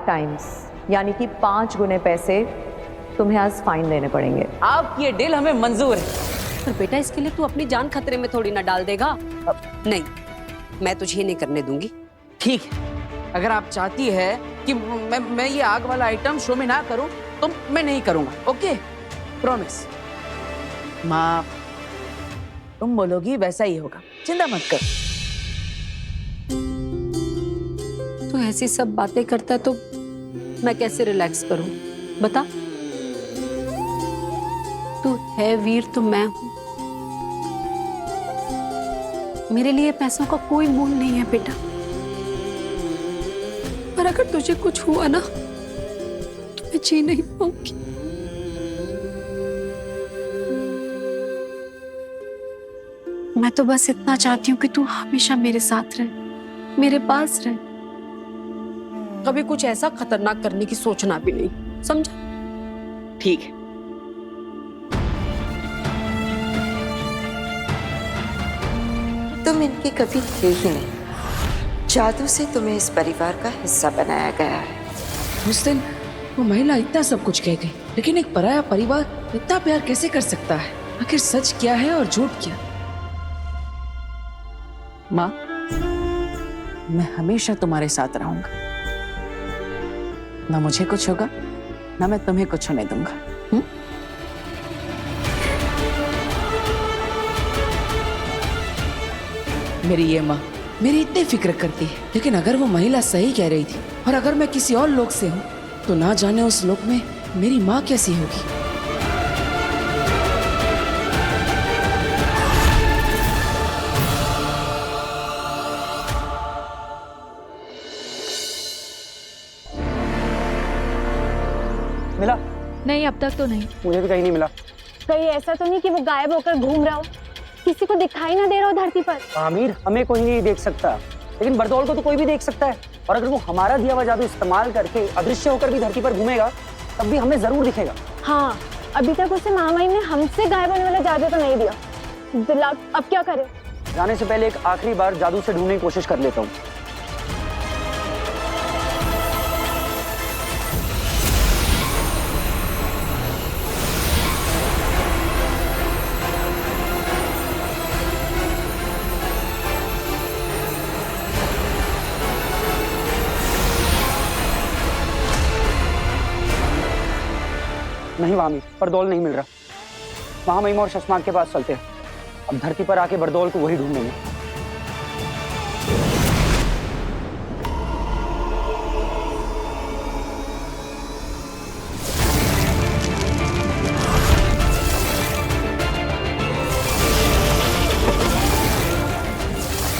Times, यानी कि 5 गुने पैसे तुम्हें आज फाइन देने पड़ेंगे। आपकी ये डील हमें मंजूर है। पर बेटा इसके लिए तू अपनी जान खतरे में थोड़ी ना डाल देगा। नहीं, मैं तुझे नहीं करने दूंगी। ठीक है, अगर आप चाहती है कि मैं ये आग वाला आइटम शो में ना करूं तो मैं नहीं करूंगा। Okay, promise. माँ, तुम बोलोगी वैसा ही होगा, चिंता मत कर। तू ऐसी सब बातें करता है तो मैं कैसे रिलैक्स करूं, बता। तू है वीर तो मैं हूं। मेरे लिए पैसों का कोई मोल नहीं है बेटा, पर अगर तुझे कुछ हुआ ना तो मैं जी नहीं पाऊंगी। मैं तो बस इतना चाहती हूँ कि तू हमेशा मेरे साथ रहे, मेरे पास रहे, कभी कुछ ऐसा खतरनाक करने की सोचना भी नहीं, समझा? ठीक है। तुम इनकी कभी थे ही नहीं। जादू से तुम्हें इस परिवार का हिस्सा बनाया गया है। उस दिन वो महिला इतना सब कुछ कह गई, लेकिन एक पराया परिवार इतना प्यार कैसे कर सकता है? आखिर सच क्या है और झूठ क्या? माँ, मैं हमेशा तुम्हारे साथ रहूंगा। ना मुझे कुछ होगा, ना मैं तुम्हें कुछ होने दूंगा। मेरी ये माँ मेरी इतनी फिक्र करती है, लेकिन अगर वो महिला सही कह रही थी और अगर मैं किसी और लोक से हूँ तो ना जाने उस लोक में मेरी माँ कैसी होगी। मिला? नहीं, अब तक तो नहीं। मुझे भी कहीं नहीं मिला। कहीं ऐसा तो नहीं कि वो गायब होकर घूम रहा हो, किसी को दिखाई ना दे रहा हो धरती पर? आमिर, हमें कोई नहीं देख सकता, लेकिन बरदौल को तो कोई भी देख सकता है। और अगर वो हमारा दिया हुआ जादू इस्तेमाल करके अदृश्य होकर भी धरती पर घूमेगा तब भी हमें जरूर दिखेगा। हाँ, अभी तक उसे महामाई ने हमसे गायब होने वाला जादू तो नहीं दिया। दिला, अब क्या करें? जाने से पहले एक आखिरी बार जादू से ढूंढने की कोशिश कर लेता हूँ। नहीं वामी, बरदौल नहीं मिल रहा। महामहिमा और शशमाक के पास चलते हैं। अब धरती पर आके बरदौल को वही ढूंढेंगे।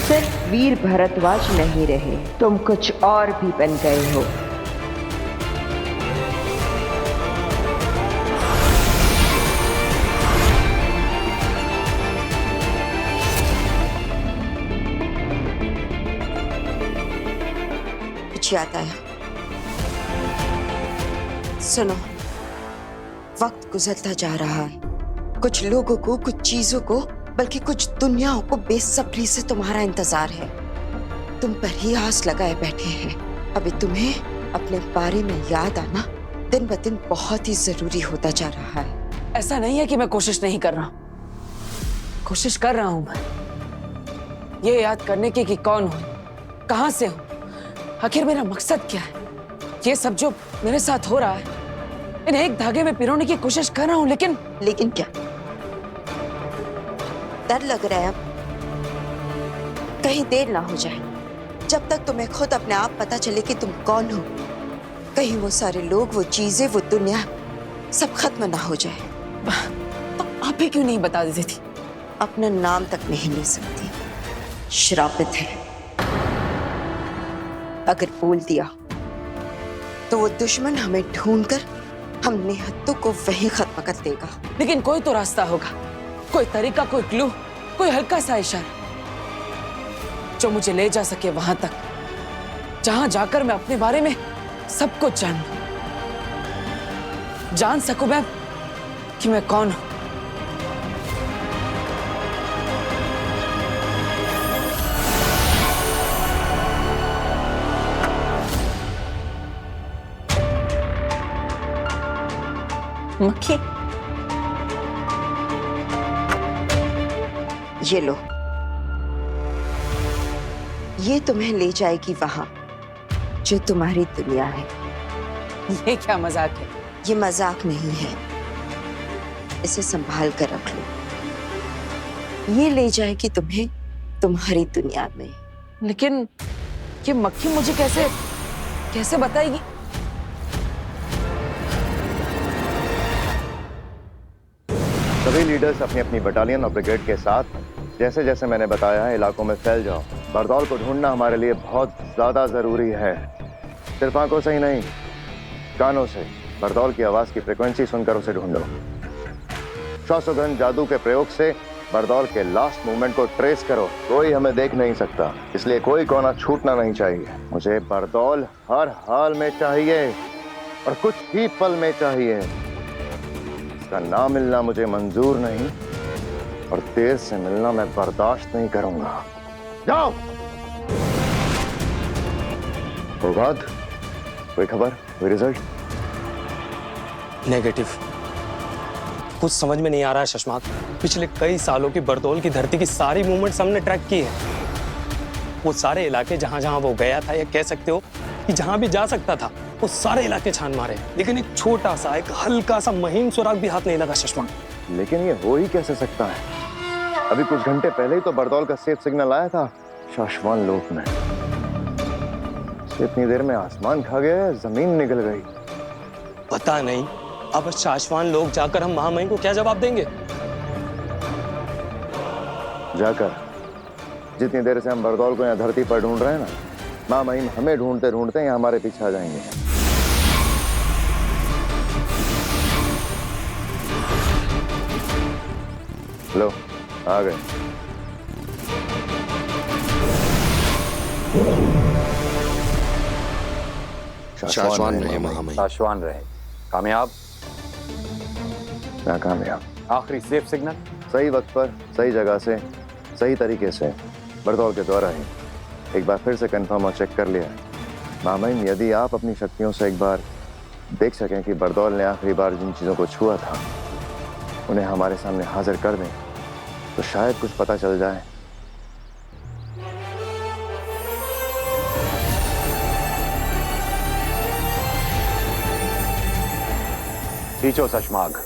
सिर्फ वीर भरद्वाज नहीं रहे, तुम कुछ और भी बन गए हो। कुछ याद आया? सुनो, वक्त गुजरता जा रहा है। कुछ लोगों को, कुछ चीजों को, बल्कि कुछ दुनियाओं को बेसब्री से तुम्हारा इंतजार है। तुम पर ही आस लगाए बैठे हैं। अभी तुम्हें अपने बारे में याद आना दिन ब दिन बहुत ही जरूरी होता जा रहा है। ऐसा नहीं है कि मैं कोशिश नहीं कर रहा हूं, कोशिश कर रहा हूं मैं ये याद करने की कि कौन हूं, कहां से हूं, आखिर मेरा मकसद क्या है। ये सब जो मेरे साथ हो रहा है, इन्हें एक धागे में पिरोने की कोशिश कर रहा हूं, लेकिन क्या डर लग रहा है? अब कहीं देर ना हो जाए। जब तक तुम्हें खुद अपने आप पता चले कि तुम कौन हो, कहीं वो सारे लोग, वो चीजें, वो दुनिया सब खत्म ना हो जाए। तो आप ही क्यों नहीं बता देती थी? अपना नाम तक नहीं ले सकती, श्रापित है। अगर बोल दिया तो वो दुश्मन हमें ढूंढकर हम निहत्तों को वहीं खत्म कर देगा। लेकिन कोई तो रास्ता होगा, कोई तरीका, कोई क्लू, कोई हल्का सा इशारा जो मुझे ले जा सके वहां तक जहां जाकर मैं अपने बारे में सब कुछ जान सकूं मैं कि मैं कौन हूं। मक्खी? ये लो, ये तुम्हें ले जाएगी वहां जो तुम्हारी दुनिया है। ये क्या मजाक है? ये मजाक नहीं है, इसे संभाल कर रख लो। ये ले जाएगी तुम्हें तुम्हारी दुनिया में। लेकिन ये मक्खी मुझे कैसे कैसे बताएगी? सभी लीडर्स अपनी अपनी बटालियन और ब्रिगेड के साथ जैसे जैसे मैंने बताया है इलाकों में फैल जाओ। बरदौल को ढूंढना हमारे लिए बहुत ज्यादा जरूरी है। सिर्फ आंखों से ही नहीं, कानों से बरदौल की आवाज की फ्रीक्वेंसी सुनकर उसे ढूंढो। श्वासोघन जादू के प्रयोग से बरदौल के लास्ट मूवमेंट को ट्रेस करो। कोई हमें देख नहीं सकता, इसलिए कोई कोना छूटना नहीं चाहिए। मुझे बरदौल हर हाल में चाहिए और कुछ ही पल में चाहिए। इसका ना मिलना मुझे मंजूर नहीं और देर से मिलना मैं बर्दाश्त नहीं करूंगा। जाओ। प्रभात, कोई खबर, कोई रिजल्ट? नेगेटिव। कुछ समझ में नहीं आ रहा है शशमाक। पिछले कई सालों की बरदौल की धरती की सारी मूवमेंट्स हमने ट्रैक की है। वो सारे इलाके जहां जहां वो गया था, या कह सकते हो कि जहां भी जा सकता था, वो सारे इलाके छान मारे, लेकिन एक छोटा सा, एक हल्का सा महीन सुराग भी हाथ नहीं लगा शशमाक। लेकिन ये हो ही कैसे सकता है? अभी कुछ घंटे पहले ही तो बरदौल का सेफ सिग्नल आया था शाश्वान लोक में। इतनी देर में आसमान खा गया, जमीन निकल गई। पता नहीं अब शाश्वान लोग जाकर हम महामहिम को क्या जवाब देंगे? जाकर जितनी देर से हम बरदौल को यहाँ धरती पर ढूंढ रहे हैं ना, महामहिम हमें ढूंढते ढूंढते यहाँ हमारे पीछे आ जाएंगे। लो, आ गए। शाश्वान रहे महामहिम। शाश्वान रहे। कामयाब? नाकामयाब। आखिरी सेफ सिग्नल सही वक्त पर, सही जगह से, सही तरीके से बरदौल के द्वारा ही एक बार फिर से कंफर्म और चेक कर लिया। महामहिम, यदि आप अपनी शक्तियों से एक बार देख सकें कि बरदौल ने आखिरी बार जिन चीज़ों को छुआ था उन्हें हमारे सामने हाजिर कर दें, तो शायद कुछ पता चल जाए। खींचो शशमाग।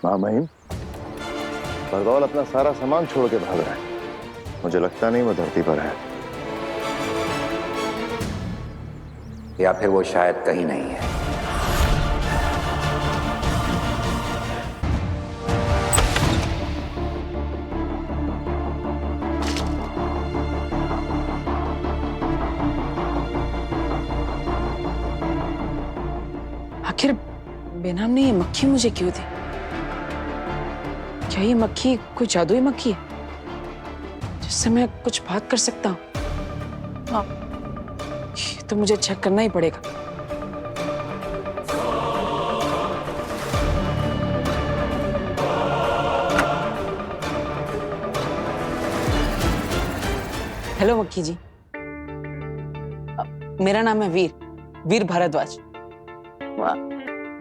महामहिम, बरदौल अपना सारा सामान छोड़ के भाग रहा है। मुझे लगता नहीं वो धरती पर है। या फिर वो शायद कहीं नहीं है। आखिर बेनाम ने ये मक्खी मुझे क्यों दी? क्या ये मक्खी कोई जादुई मक्खी है जिससे मैं कुछ बात कर सकता हूँ? ये तो मुझे चेक करना ही पड़ेगा। हेलो मक्खी जी, मेरा नाम है वीर भारद्वाज।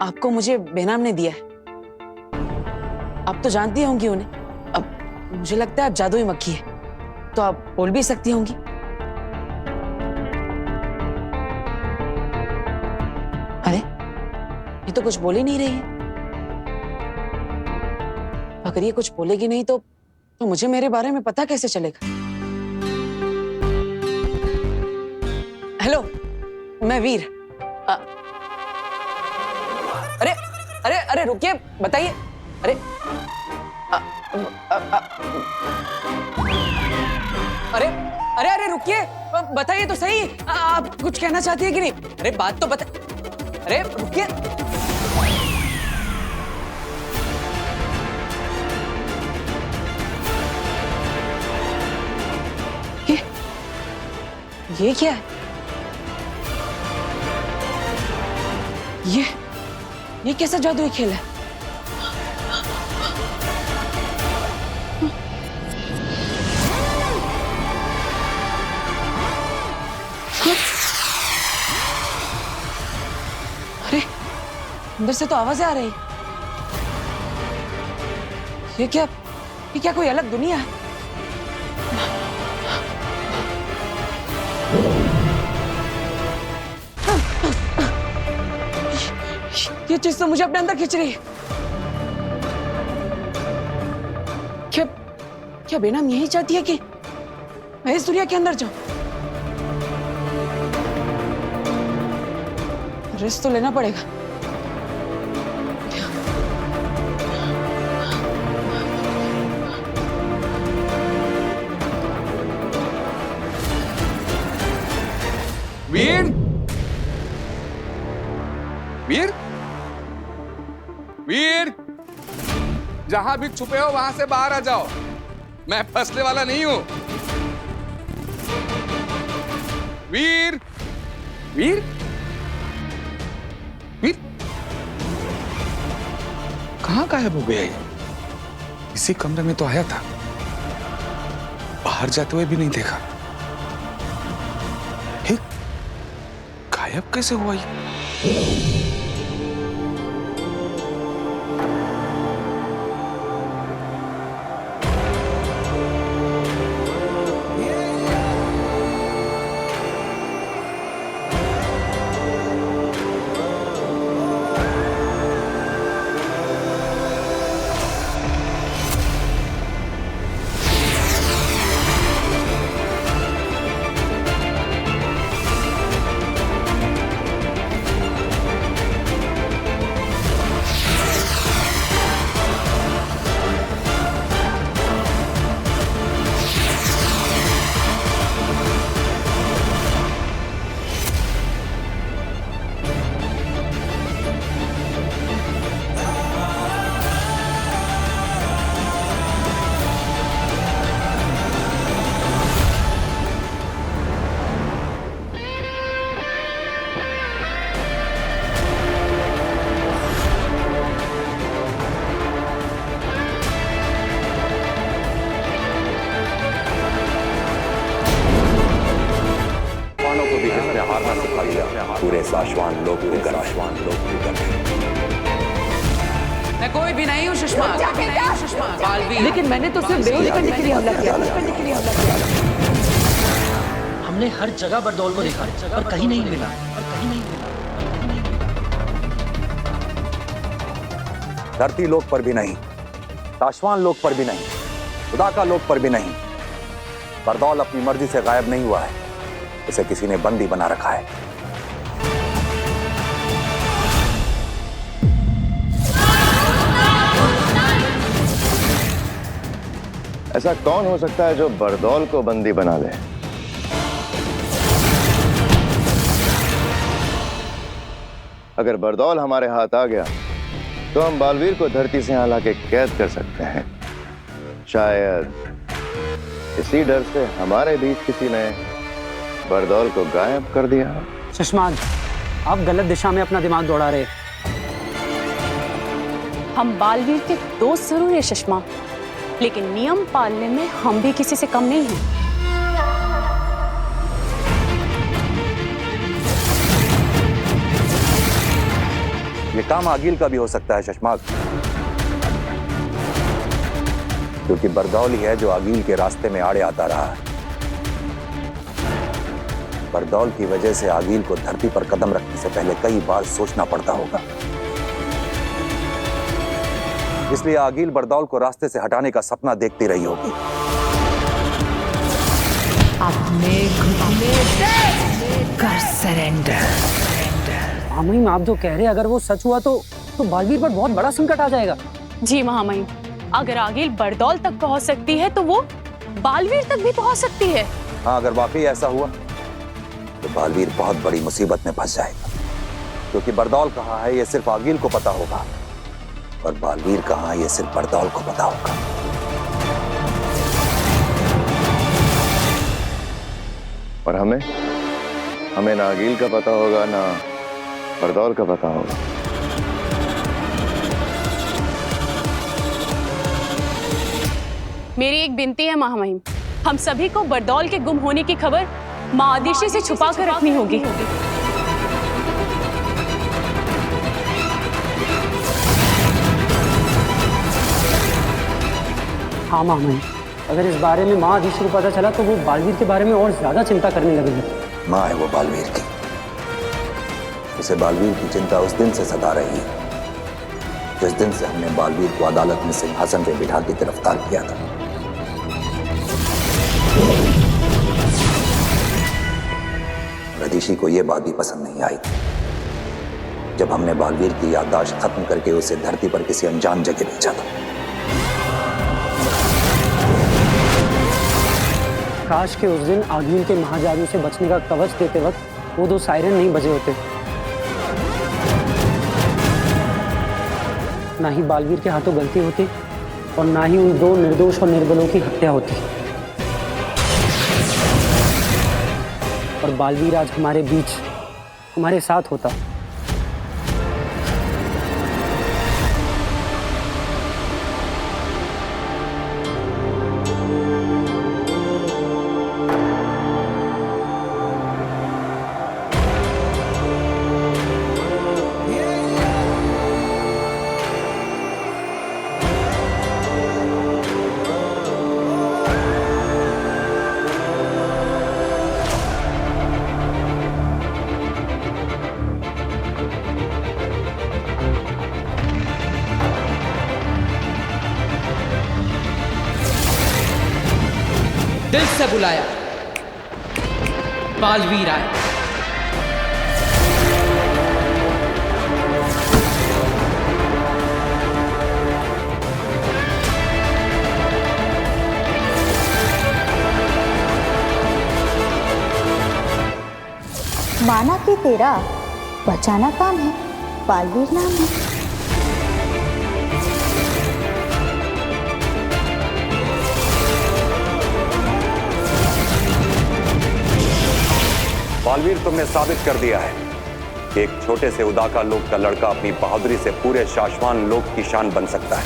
आपको मुझे बेनाम ने दिया है। आप तो जानती होंगी उन्हें। अब मुझे लगता है आप जादुई मक्खी है, तो आप बोल भी सकती होंगी। अरे ये तो कुछ बोल ही नहीं रही है। अगर ये कुछ बोलेगी नहीं तो मुझे मेरे बारे में पता कैसे चलेगा? हेलो, मैं वीर। अरे अरे अरे रुकिए, बताइए। अरे अरे अरे अरे रुकिए, बताइए तो सही। आप कुछ कहना चाहती है कि नहीं? अरे बात तो बता। अरे रुकिए। ये क्या है? ये कैसा जादुई खेल है? अरे अंदर से तो आवाजें आ रही। ये क्या कोई अलग दुनिया है? ये चीज तो मुझे अपने अंदर खींच रही है। क्या बेनाम यही चाहती है कि मैं इस दुनिया के अंदर जाऊं? रिस्क तो लेना पड़ेगा। वीर, वीर, वीर, जहां भी छुपे हो वहां से बाहर आ जाओ। मैं फंसने वाला नहीं हूं। वीर, वीर, वीर, कहां गायब हो गया ये? इसी कमरे में तो आया था, बाहर जाते हुए भी नहीं देखा। गायब कैसे हुआ ये? पूरे साशवान लोग मैं कोई भी नहीं हूँ सुषमा। लेकिन मैंने तो सिर्फ बेहोश करने के लिए हमला किया। हमने हर जगह बरदौल को देखा पर कहीं नहीं मिला। धरती लोक पर भी नहीं, साशवान लोक पर भी नहीं, खुदा का लोक पर भी नहीं। बरदौल अपनी मर्जी से गायब नहीं हुआ है, इसे किसी ने बंदी बना रखा है। ऐसा कौन हो सकता है जो बरदौल को बंदी बना ले? अगर बरदौल हमारे हाथ आ गया तो हम बालवीर को धरती से यहाँ लाके कैद कर सकते हैं। शायद इसी डर से हमारे बीच किसी ने बरदौल को गायब कर दिया। सुषमान, आप गलत दिशा में अपना दिमाग दौड़ा रहे। हम बालवीर के दोस्त जरूर है सुषमा, लेकिन नियम पालने में हम भी किसी से कम नहीं हैं। ये काम आगिल का भी हो सकता है शशमाक, क्योंकि बरदौल ही है जो आगिल के रास्ते में आड़े आता रहा है। बरदौल की वजह से आगिल को धरती पर कदम रखने से पहले कई बार सोचना पड़ता होगा। इसलिए आगिल बरदौल को रास्ते से हटाने का सपना देखती रही होगी। अपने घुटने कर सरेंडर। महामहिम, आप जो कह रहे हैं अगर वो सच हुआ तो बालवीर पर बहुत बड़ा संकट आ जाएगा। जी महामहिम, अगर आगिल बरदौल तक पहुंच सकती है तो वो बालवीर तक भी पहुंच सकती है। हाँ, अगर वाकई ऐसा हुआ तो बालवीर बहुत बड़ी मुसीबत में फंस जाएगा, क्योंकि बरदौल कहाँ है ये सिर्फ आगिल को पता होगा, और बालवीर कहाँ है ये सिर्फ बरदौल को पता होगा। और हमें ना आगिल का पता होगा ना बरदौल का पता होगा। मेरी एक विनती है महामहिम, हम सभी को बरदौल के गुम होने की खबर माँ आदिशी से छुपा कर रखनी होगी। हाँ महामहिम, अगर इस बारे में माँ आदिशी को पता चला तो वो बालवीर के बारे में और ज्यादा चिंता करने लगेगी। माँ है वो बालवीर की, उसे बालवीर की चिंता उस दिन से सता रही है जिस दिन से हमने बालवीर को अदालत में सिंहासन पे बिठा के गिरफ्तार किया था। आदिशी को यह बात भी पसंद नहीं आई जब हमने बालवीर की याददाश्त खत्म करके उसे धरती पर किसी अनजान जगह भेजा था। काश के उस दिन आगिल के महाजादू से बचने का कवच देते वक्त वो 2 सायरन नहीं बजे होते, ना ही बालवीर के हाथों गलती होती और ना ही उन 2 निर्दोष और निर्बलों की हत्या होती, और बालवीर आज हमारे बीच हमारे साथ होता। दिल से बुलाया, बालवीर आए। माना कि तेरा बचाना काम है, बालवीर नाम है। बालवीर, तुमने साबित कर दिया है कि एक छोटे से उदाका लोक का लड़का अपनी बहादुरी से पूरे शाश्वान लोक की शान बन सकता है।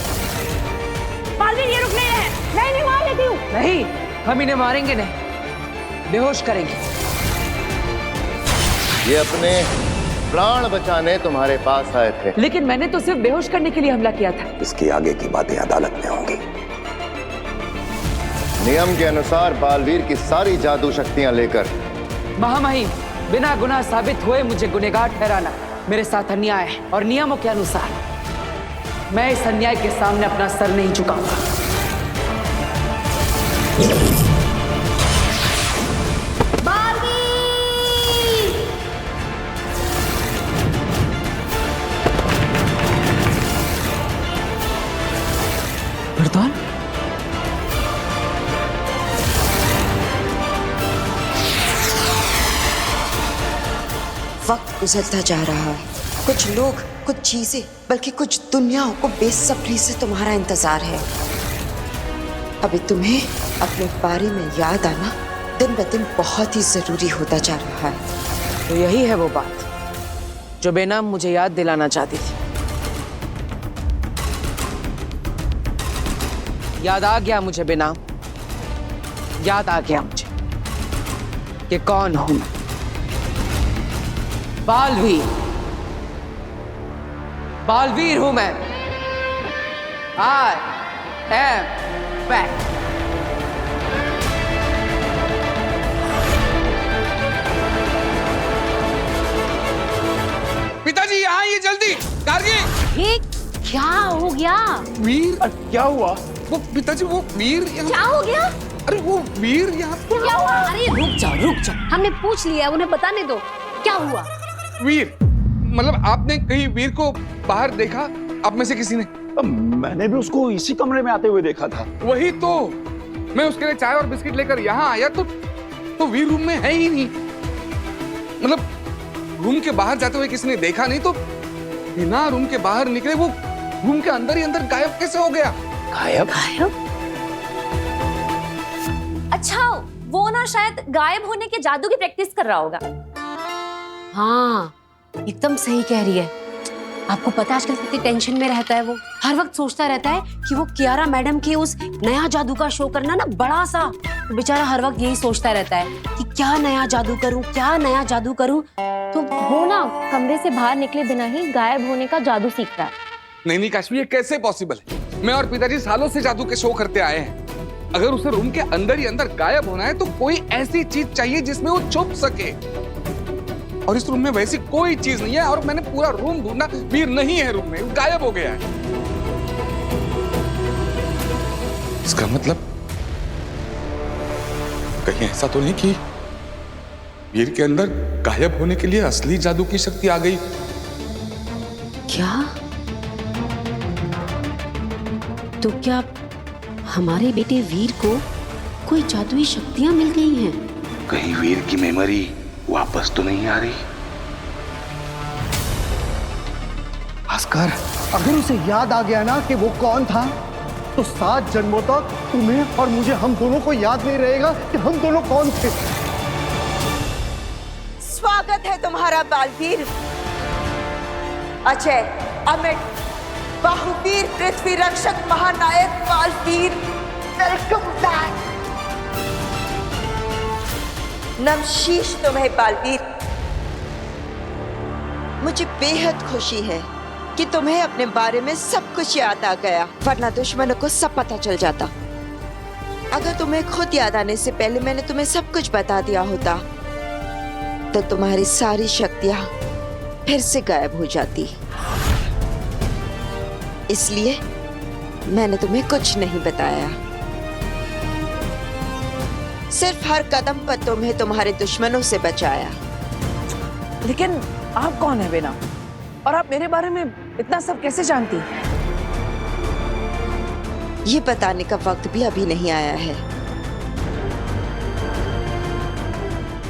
बालवीर ये रुक नहीं रहे, नहीं मार लेती हूँ। नहीं, हम इन्हें मारेंगे नहीं, बेहोश करेंगे। ये अपने प्राण बचाने तुम्हारे पास आए थे, लेकिन मैंने तो सिर्फ बेहोश करने के लिए हमला किया था। इसकी आगे की बातें अदालत में होंगी। नियम के अनुसार बालवीर की सारी जादू शक्तियां लेकर महामहिम, बिना गुनाह साबित हुए मुझे गुनहगार ठहराना मेरे साथ अन्याय है, और नियमों के अनुसार मैं इस अन्याय के सामने अपना सर नहीं झुकाऊंगा। बरदौल, वक्त गुजरता जा रहा है। कुछ लोग, कुछ चीजें, बल्कि कुछ दुनियाओं को बेसब्री से तुम्हारा इंतजार है। अभी तुम्हें अपने बारे में याद आना दिन ब दिन बहुत ही जरूरी होता जा रहा है। तो यही है वो बात जो बेनाम मुझे याद दिलाना चाहती थी। याद आ गया मुझे बेनाम, याद आ गया मुझे कि कौन हूं मैं। बालवीर, बालवीर हूं मैं। I am back। पिताजी यहाँ आइए जल्दी। गार्गी, ये क्या हो गया? वीर, क्या हुआ? वो पिताजी, वो वीर यहाँ। क्या हो गया? अरे वो वीर यहाँ। क्या हुआ? अरे रुक जाओ, हमने पूछ लिया, उन्हें बताने दो। क्या हुआ? वीर, मतलब आपने कहीं वीर को बाहर देखा? आप में से किसी ने? मैंने भी उसको इसी कमरे में आते हुए देखा था। वही तो, मैं उसके लिए चाय और बिस्किट लेकर यहाँ आया तो वीर रूम में है ही नहीं। मतलब रूम के बाहर जाते हुए किसी ने देखा नहीं तो बिना रूम के बाहर निकले वो रूम के अंदर ही अंदर गायब कैसे हो गया? गायब? अच्छा, वो ना शायद गायब होने के जादू की प्रैक्टिस कर रहा होगा। हाँ, एकदम सही कह रही है। आपको पता है आजकल कितनी टेंशन में रहता है वो। हर वक्त सोचता रहता है कि वो कियारा मैडम के उस नया जादू का शो करना ना बड़ा सा। तो बेचारा हर वक्त यही सोचता रहता है कि क्या नया जादू करूं, क्या नया जादू करूं। तो वो ना कमरे से बाहर निकले बिना ही गायब होने का जादू सीख रहा है। नहीं काश्मी, ये कैसे पॉसिबल है? मैं और पिताजी सालों से जादू के शो करते आए हैं। अगर उसे रूम के अंदर ही अंदर गायब होना है तो कोई ऐसी चीज चाहिए जिसमें वो छुप सके, और इस रूम में वैसी कोई चीज नहीं है। और मैंने पूरा रूम ढूंढा, वीर नहीं है रूम में, गायब हो गया है। इसका मतलब कहीं ऐसा तो नहीं कि वीर के अंदर गायब होने के लिए असली जादू की शक्ति आ गई? क्या? तो क्या हमारे बेटे वीर को कोई जादुई शक्तियां मिल गई हैं? कहीं वीर की मेमोरी वापस तो नहीं आ रही? भास्कर, अगर उसे याद आ गया ना कि वो कौन था, तो 7 जन्मों तक तुम्हें और मुझे, हम दोनों को याद नहीं रहेगा कि हम दोनों कौन थे। स्वागत है तुम्हारा बालवीर, अजय, अमित, बाहुवीर, पृथ्वी रक्षक, महानायक बालवीर। Welcome back. नमशीश तुम्हें बालवीर। मुझे बेहद खुशी है कि तुम्हें अपने बारे में सब कुछ याद आ गया, वरना दुश्मनों को सब पता चल जाता। अगर तुम्हें खुद याद आने से पहले मैंने तुम्हें सब कुछ बता दिया होता तो तुम्हारी सारी शक्तियां फिर से गायब हो जाती। इसलिए मैंने तुम्हें कुछ नहीं बताया। सिर्फ हर कदम पर तुम्हें तुम्हारे दुश्मनों से बचाया। लेकिन आप कौन है बेना? और आप मेरे बारे में इतना सब कैसे जानती हैं? ये बताने का वक्त भी अभी नहीं आया है।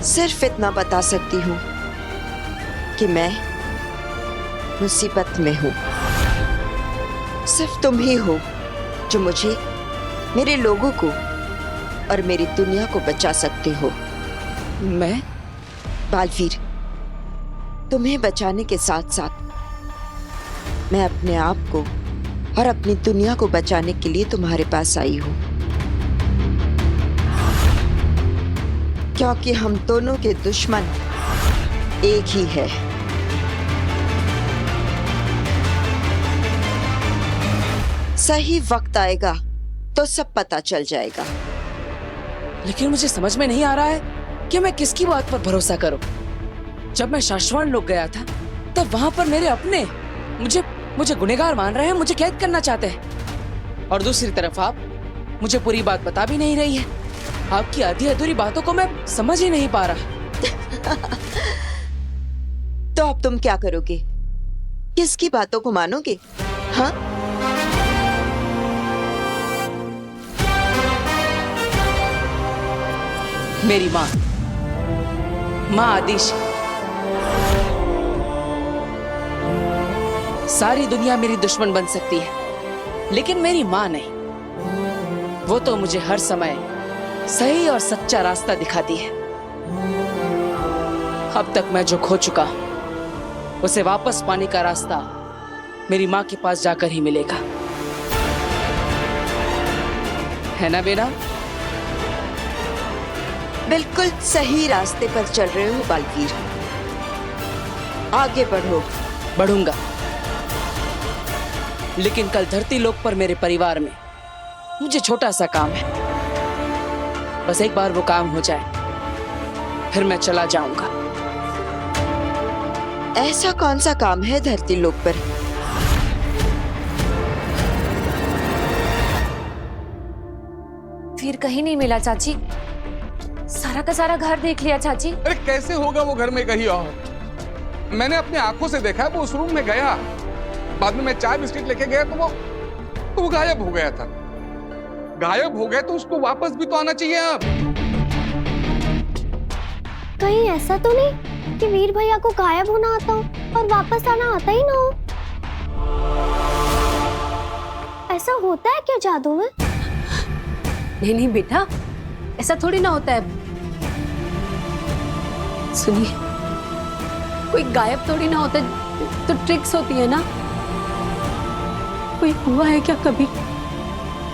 सिर्फ इतना बता सकती हूँ कि मैं मुसीबत में हूँ। सिर्फ तुम ही हो जो मुझे, मेरे लोगों को और मेरी दुनिया को बचा सकते हो। मैं? बालवीर, तुम्हें बचाने के साथ साथ मैं अपने आप को और अपनी दुनिया को बचाने के लिए तुम्हारे पास आई हूं, क्योंकि हम दोनों के दुश्मन एक ही है। सही वक्त आएगा तो सब पता चल जाएगा। लेकिन मुझे समझ में नहीं आ रहा है कि मैं किसकी बात पर भरोसा करूं। जब मैं शाश्वान लोग गया था तब वहां पर मेरे अपने मुझे गुनहगार मान रहे हैं, मुझे कैद करना चाहते हैं। और दूसरी तरफ आप मुझे पूरी बात बता भी नहीं रही है। आपकी आधी अधूरी बातों को मैं समझ ही नहीं पा रहा। तो अब तुम क्या करोगे? किसकी बातों को मानोगे? हाँ? मेरी माँ आदिश। सारी दुनिया मेरी दुश्मन बन सकती है, लेकिन मेरी माँ नहीं। वो तो मुझे हर समय सही और सच्चा रास्ता दिखाती है। अब तक मैं जो खो चुका उसे वापस पाने का रास्ता मेरी माँ के पास जाकर ही मिलेगा, है ना बेटा? बिल्कुल सही रास्ते पर चल रहे हो बालवीर। आगे बढ़ो। बढ़ूंगा, लेकिन कल धरती लोक पर मेरे परिवार में मुझे छोटा सा काम है। बस एक बार वो काम हो जाए फिर मैं चला जाऊंगा। ऐसा कौन सा काम है धरती लोक पर? फिर कहीं नहीं मिला चाची। सारा का सारा घर देख लिया चाची। अरे कैसे होगा वो घर में कहीं और? मैंने अपनी आंखों से देखा है, वो उस रूम में गया, बाद में मैं चाय बिस्किट लेके गया तो वो गायब हो गया था। गायब हो गया तो उसको वापस भी तो आना चाहिए। अब कहीं ऐसा तो नहीं कि वीर भैया को गायब होना आता हो और वापस आना आता ही ना हो। ऐसा होता है क्या जादू में? नहीं नहीं बेटा, ऐसा थोड़ी ना होता है। सुनिए, कोई गायब थोड़ी ना होता, तो ट्रिक्स होती है ना। कोई हुआ है क्या कभी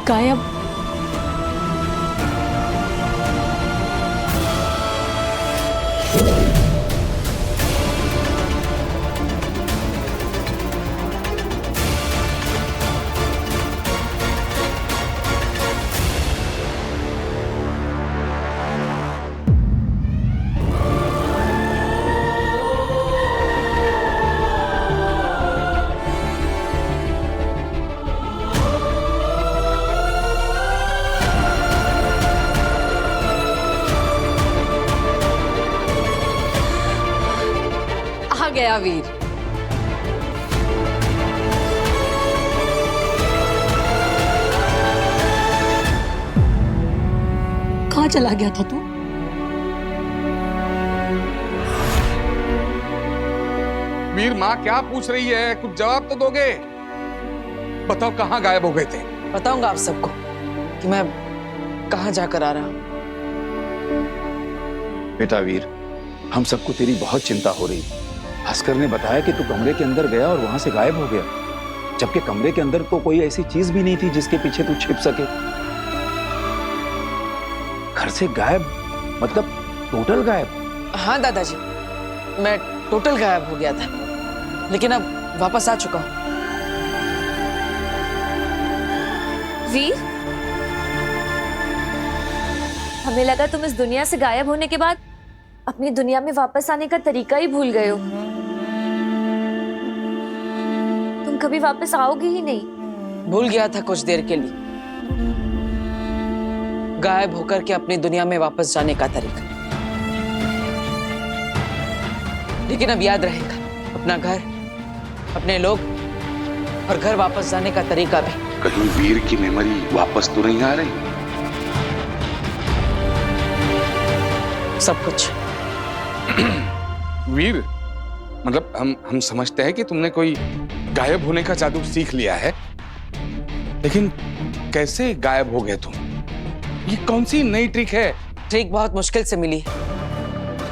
गायब? आ गया वीर। कहाँ चला गया था तू? वीर, माँ क्या पूछ रही है? कुछ जवाब तो दोगे। बताओ कहाँ गायब हो गए थे? बताऊंगा आप सबको कि मैं कहाँ जाकर आ रहा हूँ। बेटा वीर, हम सबको तेरी बहुत चिंता हो रही। भास्कर ने बताया कि तू कमरे के अंदर गया और वहां से गायब हो गया, जबकि कमरे के अंदर तो कोई ऐसी चीज भी नहीं थी जिसके पीछे तू छिप सके। घर से गायब मतलब टोटल गायब? हाँ दादाजी, मैं टोटल गायब हो गया था, लेकिन अब वापस आ चुका हूँ। वीर, हमें लगा तुम इस दुनिया से गायब होने के बाद अपनी दुनिया में वापस आने का तरीका ही भूल गए हो। तुम कभी वापस आओगे ही नहीं। भूल गया था कुछ देर के लिए, गायब होकर के अपनी दुनिया में वापस जाने का तरीका। लेकिन अब याद रहेगा अपना घर, अपने लोग और घर वापस जाने का तरीका भी। कहीं वीर की मेमोरी वापस तो नहीं आ रही? सब कुछ। वीर, मतलब हम समझते हैं कि तुमने कोई गायब होने का जादू सीख लिया है, लेकिन कैसे गायब हो गए तुम? ये कौन सी नई ट्रिक है? ट्रिक बहुत मुश्किल से मिली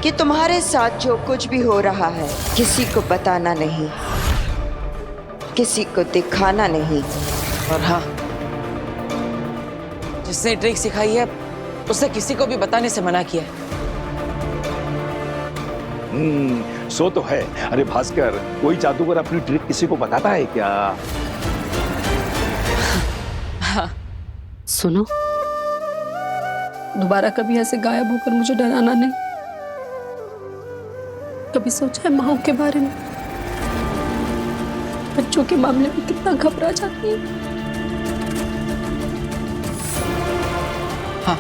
कि तुम्हारे साथ जो कुछ भी हो रहा है किसी को बताना नहीं, किसी को दिखाना नहीं। और हाँ, जिसने ट्रिक सिखाई है उसे किसी को भी बताने से मना किया है। सो तो है। अरे भास्कर, कोई जादूगर अपनी ट्रिक किसी को बताता है क्या? हाँ। सुनो, दोबारा कभी ऐसे गायब होकर मुझे डराना नहीं। कभी सोचा है माँ के बारे में? बच्चों के मामले में कितना घबरा जाती है। हाँ,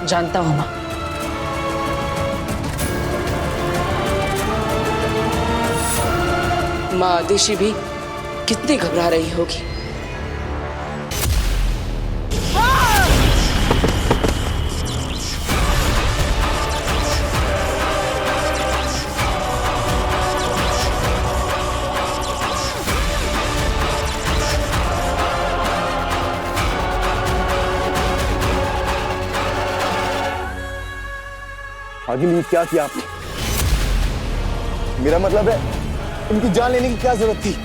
जानता हूं माँ। माँ आदिशि भी कितनी घबरा रही होगी। आगे ये क्या किया आपने? मेरा मतलब है, इनकी जान लेने की क्या जरूरत थी?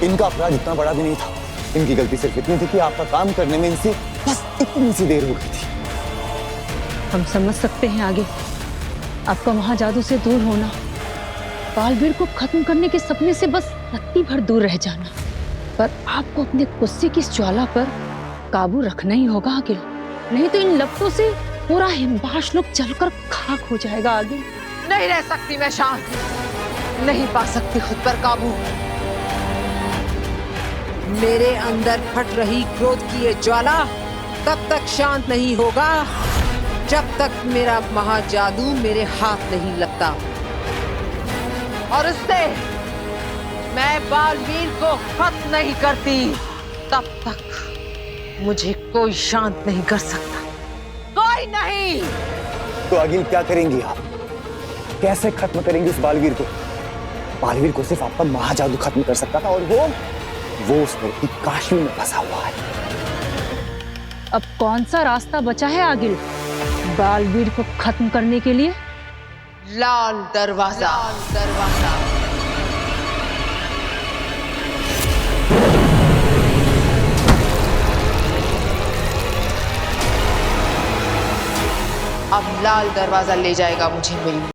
इनका अपराध इतना बड़ा भी नहीं था। इनकी गलती सिर्फ इतनी थी कि आपका काम करने में इनसे बस इतनी सी देर हो गई थी। हम समझ सकते हैं आगे आपका वहां जादू से दूर होना, बालवीर को खत्म करने के सपने से बस रत्ती भर दूर रह जाना, पर आपको अपने गुस्से की ज्वाला पर काबू रखना ही होगा आगे, नहीं तो इन लपटों से पूरा हिमबाश लोग जलकर खाक हो जाएगा आगे। नहीं रह सकती मैं शांत, नहीं पा सकती खुद पर काबू। मेरे अंदर फट रही क्रोध की ये ज्वाला तब तक शांत नहीं होगा जब तक मेरा महाजादू मेरे हाथ नहीं लगता, और उससे मैं बालवीर को खत्म नहीं करती तब तक मुझे कोई शांत नहीं कर सकता, कोई नहीं। तो आगे क्या करेंगी आप? कैसे खत्म करेंगे उस बालवीर को? बालवीर को सिर्फ आपका महाजादू खत्म कर सकता था, और वो उस लड़की काशी में फंसा हुआ है। अब कौन सा रास्ता बचा है आगे बालवीर को खत्म करने के लिए? लाल दरवाजा। अब लाल दरवाजा ले जाएगा मुझे मेरी